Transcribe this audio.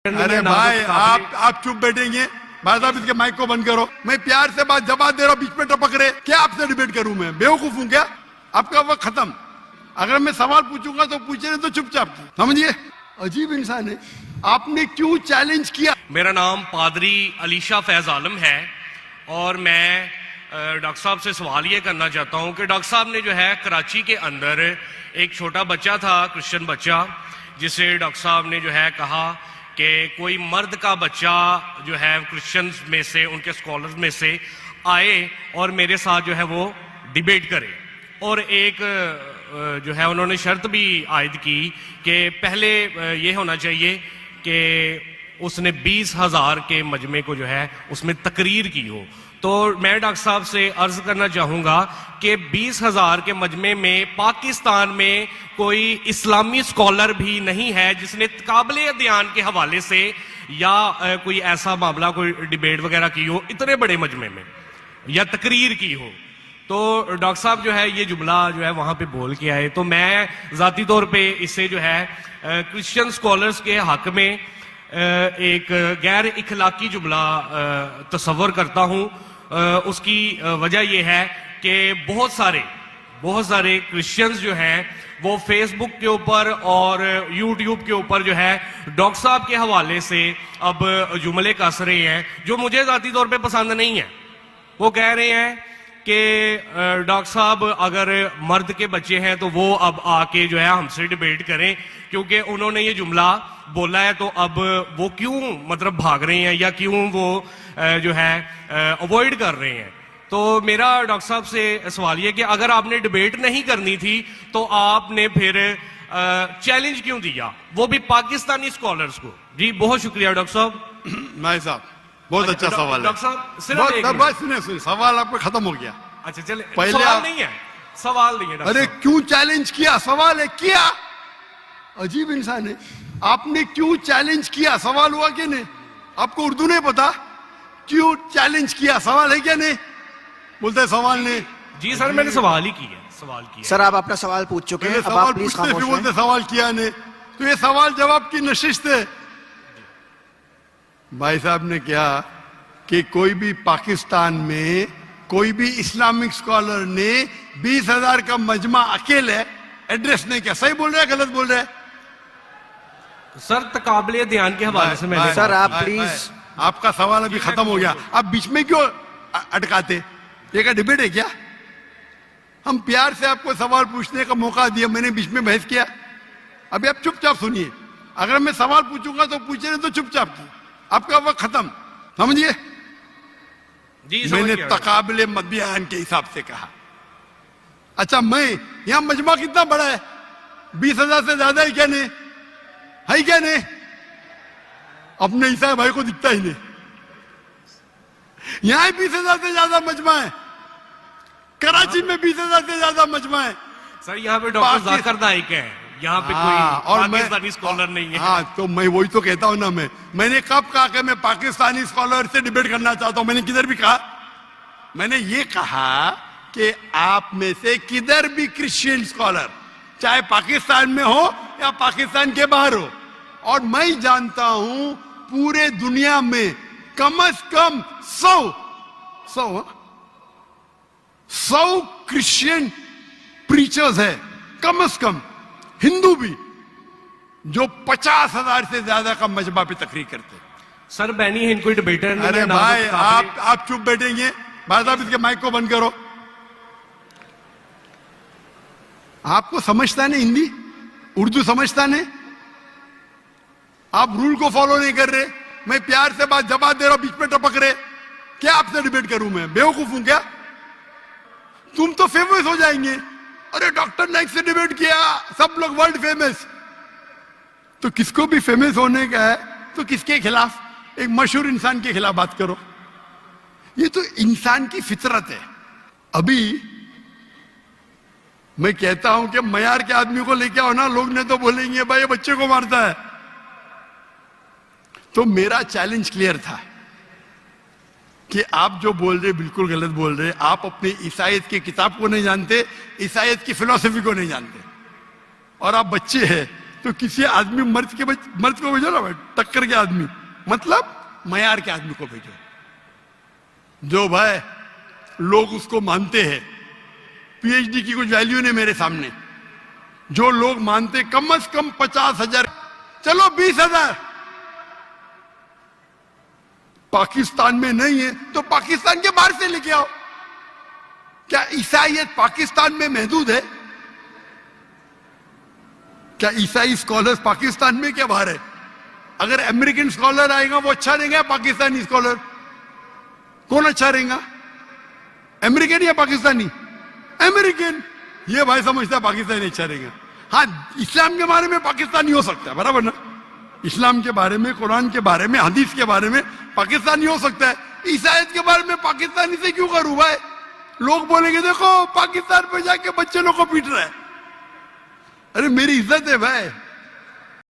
अरे भाई आप चुप बैठेंगे? भाई साहब इसके माइक को बंद करो। मैं प्यार से बात जवाब दे रहा हूँ, बीच में टपक रहे। क्या आपसे डिबेट करूं? मैं बेवकूफ हूं क्या? आपका वक्त खत्म। अगर मैं सवाल पूछूंगा तो पूछे नहीं तो चुपचाप, समझिए। अजीब इंसान है। आपने क्यों चैलेंज किया? मेरा नाम पादरी अलीशा फैज आलम है और मैं डॉक्टर साहब से सवाल ये करना चाहता हूँ कि डॉक्टर साहब ने जो है कराची के अंदर एक छोटा बच्चा था, क्रिश्चियन बच्चा, जिसे डॉक्टर साहब ने जो है कहा कि कोई मर्द का बच्चा जो है क्रिश्चियंस में से, उनके स्कॉलर्स में से आए और मेरे साथ जो है वो डिबेट करे। और एक जो है उन्होंने शर्त भी आयद की कि पहले ये होना चाहिए कि उसने 20,000 के मजमे को जो है उसमें तकरीर की हो। तो मैं डॉक्टर साहब से अर्ज करना चाहूँगा कि 20,000 के मजमे में पाकिस्तान में कोई इस्लामी स्कॉलर भी नहीं है जिसने काबिल अध्ययन के हवाले से या कोई ऐसा मामला, कोई डिबेट वगैरह की हो इतने बड़े मजमे में या तकरीर की हो। तो डॉक्टर साहब जो है ये जुमला जो है वहाँ पे बोल के आए, तो मैं ज़ाती तौर पे इससे जो है क्रिश्चियन स्कॉलर्स के हक में एक गैर इखलाकी जुमला तस्वर करता हूँ। उसकी वजह यह है कि बहुत सारे क्रिश्चियंस जो हैं वो फेसबुक के ऊपर और यूट्यूब के ऊपर जो है डॉक्टर साहब के हवाले से अब जुमले कस रहे हैं जो मुझे ज़ाती तौर पे पसंद नहीं है। वो कह रहे हैं कि डॉक्टर साहब अगर मर्द के बच्चे हैं तो वो अब आके जो है हमसे डिबेट करें, क्योंकि उन्होंने ये जुमला बोला है। तो अब वो क्यों मतलब भाग रहे हैं या क्यों वो जो है अवॉइड कर रहे हैं। तो मेरा डॉक्टर साहब से सवाल ये कि अगर आपने डिबेट नहीं करनी थी तो आपने फिर चैलेंज क्यों दिया, वो भी पाकिस्तानी स्कॉलर्स को? जी बहुत शुक्रिया डॉक्टर साहब। भाई साहब बहुत अच्छा सवाल है। डॉक्टर साहब सुने सवाल आपका खत्म हो गया। अच्छा चले, पहले सवाल नहीं है, सवाल नहीं है। अरे क्यों चैलेंज किया? सवाल है किया। अजीब इंसान है। आपने क्यों चैलेंज किया? सवाल हुआ कि नहीं? आपको उर्दू नहीं पता? क्यों चैलेंज किया? सवाल है क्या? नहीं बोलते सवाल नहीं। जी सर मैंने सवाल ही किया, सवाल किया। सर आप अपना सवाल पूछ चुके हैं, अब आप प्लीज खामोश बोलते सवाल किया नहीं। तो ये सवाल जवाब की नशिस्त है। भाई साहब ने कहा कि कोई भी पाकिस्तान में कोई भी इस्लामिक स्कॉलर ने 20,000 का मजमा अकेले एड्रेस नहीं किया। सही बोल रहे हैं गलत बोल रहे हैं? सर तकाबले ध्यान के हवाले से मैंने। सर आप प्लीज, आपका सवाल अभी खत्म हो गया। आप बीच में क्यों अटकाते? ये क्या डिबेट है क्या? हम प्यार से आपको सवाल पूछने का मौका दिया, मैंने बीच में बहस किया? अभी आप चुपचाप सुनिए। अगर मैं सवाल पूछूंगा तो पूछे नहीं तो चुपचाप की, आपका वक्त खत्म, समझिए। मैंने तकाबले बयान के हिसाब से कहा। अच्छा मैं यहां मजमा कितना बड़ा है? 20,000 से ज्यादा है क्या? नहीं है क्या? नहीं अपने ईसा भाई को दिखता ही नहीं। यहां 20,000 से ज्यादा मजमा है, कराची में 20,000 से ज्यादा मजमा है। सर यहाँ पे डॉक्टर जाकिर नाइक है, यहाँ पे कोई और पाकिस्तानी स्कॉलर नहीं है। हाँ तो मैं वही तो कहता हूं ना। मैंने कब कहा कि मैं पाकिस्तानी स्कॉलर से डिबेट करना चाहता हूं? मैंने किधर भी कहा? मैंने ये कहा कि आप में से किधर भी क्रिश्चियन स्कॉलर, चाहे पाकिस्तान में हो या पाकिस्तान के बाहर हो, और मैं जानता हूं पूरे दुनिया में कम से कम 100 क्रिश्चियन प्रीचर्स है, कम से कम हिंदू भी, जो 50,000 से ज्यादा का मजमा पे तकरीर करते। सर बैनी है, कोई डिबेटर नहीं। अरे भाई आप चुप बैठेंगे? भाई साहब इसके माइक को बंद करो। आपको समझता नहीं हिंदी, उर्दू समझता नहीं? आप रूल को फॉलो नहीं कर रहे। मैं प्यार से बात जवाब दे रहा हूं, बीच में टपक रहे। क्या आपसे डिबेट करूं? मैं बेवकूफ हूं क्या? तुम तो फेमस हो जाएंगे। अरे डॉक्टर नाइक से डिबेट किया, सब लोग वर्ल्ड फेमस। तो किसको भी फेमस होने का है तो किसके खिलाफ? एक मशहूर इंसान के खिलाफ बात करो। ये तो इंसान की फितरत है। अभी मैं कहता हूं कि मयार के आदमी को लेके आओ ना, लोग ने तो बोलेंगे भाई ये बच्चे को मारता है। तो मेरा चैलेंज क्लियर था कि आप जो बोल रहे बिल्कुल गलत बोल रहे। आप अपनी ईसाईयत की किताब को नहीं जानते, ईसाईयत की फिलॉसफी को नहीं जानते, और आप बच्चे हैं। तो किसी आदमी मर्द को भेजो ना भाई, टक्कर के आदमी, मतलब मयार के आदमी को भेजो, जो भाई लोग उसको मानते हैं। पीएचडी की कुछ वैल्यू नहीं मेरे सामने। जो लोग मानते कम से कम 50,000, चलो 20,000, पाकिस्तान में नहीं है तो पाकिस्तान के बाहर से लेके आओ। क्या ईसाईयत पाकिस्तान में महदूद है? क्या ईसाई स्कॉलर्स पाकिस्तान में क्या बाहर है? अगर अमेरिकन स्कॉलर आएगा वो अच्छा रहेगा, पाकिस्तानी स्कॉलर कौन अच्छा रहेगा? अमेरिकन या पाकिस्तानी? अमेरिकन। ये भाई समझता है पाकिस्तानी अच्छा रहेगा। हाँ, इस्लाम के बारे में पाकिस्तानी हो सकता है, बराबर ना? इस्लाम के बारे में, कुरान के बारे में, हदीस के बारे में पाकिस्तानी हो सकता है। ईसाईयत के बारे में पाकिस्तानी से क्यों करूं भाई? लोग बोलेंगे देखो पाकिस्तान में जाके बच्चे लोग को पीट रहा है। अरे मेरी इज्जत है भाई,